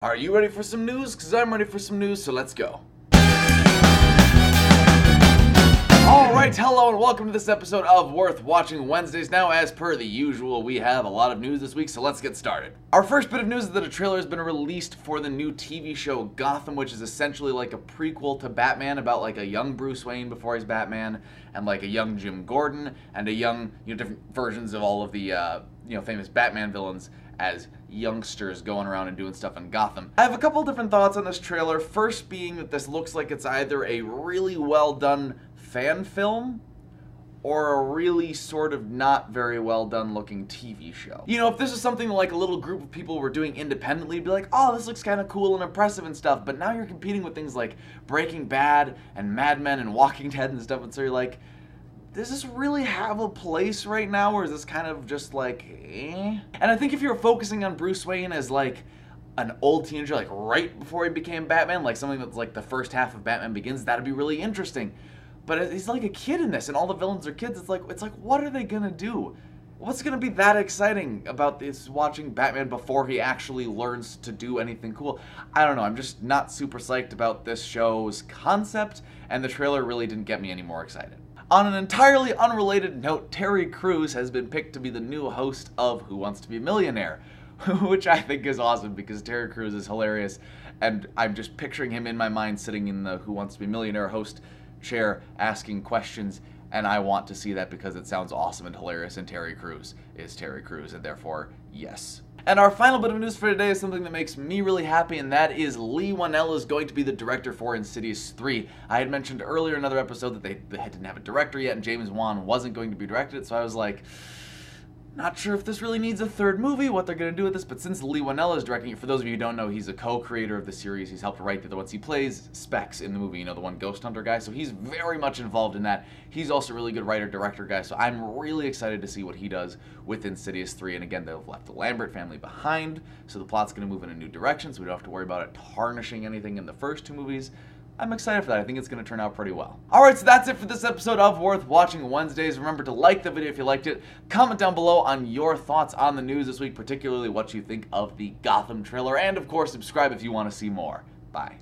Are you ready for some news? Because I'm ready for some news, so let's go. Alright, hello and welcome to this episode of Worth Watching Wednesdays. Now, as per the usual, we have a lot of news this week, so let's get started. Our first bit of news is that a trailer has been released for the new TV show Gotham, which is essentially like a prequel to Batman, about like a young Bruce Wayne before he's Batman, and like a young Jim Gordon, and a young, different versions of all of the, famous Batman villains as youngsters going around and doing stuff in Gotham. I have a couple different thoughts on this trailer. First being that this looks like it's either a really well done fan film or a really sort of not very well done looking TV show. If this is something like a little group of people were doing independently, it'd be like, oh, this looks kind of cool and impressive and stuff, but now you're competing with things like Breaking Bad and Mad Men and Walking Dead and stuff, and so you're like, does this really have a place right now, or is this kind of just like, eh? And I think if you're focusing on Bruce Wayne as like an old teenager, like right before he became Batman, like something that's like the first half of Batman Begins, that'd be really interesting. But he's like a kid in this, and all the villains are kids. It's like, what are they gonna do? What's gonna be that exciting about this, watching Batman before he actually learns to do anything cool? I don't know, I'm just not super psyched about this show's concept, and the trailer really didn't get me any more excited. On an entirely unrelated note, Terry Crews has been picked to be the new host of Who Wants to Be a Millionaire, which I think is awesome because Terry Crews is hilarious, and I'm just picturing him in my mind sitting in the Who Wants to Be a Millionaire host chair asking questions, and I want to see that because it sounds awesome and hilarious, and Terry Crews is Terry Crews, and therefore, yes. And our final bit of news for today is something that makes me really happy, and that is Leigh Whannell is going to be the director for Insidious 3. I had mentioned earlier in another episode that they didn't have a director yet, and James Wan wasn't going to be directed, so I was like, not sure if this really needs a third movie, what they're going to do with this, but since Leigh Whannell is directing it, for those of you who don't know, he's a co-creator of the series. He's helped write the other ones. He plays Specs in the movie, the one Ghost Hunter guy, so he's very much involved in that. He's also a really good writer-director guy, so I'm really excited to see what he does with Insidious 3, and again, they've left the Lambert family behind, so the plot's going to move in a new direction, so we don't have to worry about it tarnishing anything in the first two movies. I'm excited for that. I think it's going to turn out pretty well. Alright, so that's it for this episode of Worth Watching Wednesdays. Remember to like the video if you liked it. Comment down below on your thoughts on the news this week, particularly what you think of the Gotham trailer. And of course, subscribe if you want to see more. Bye.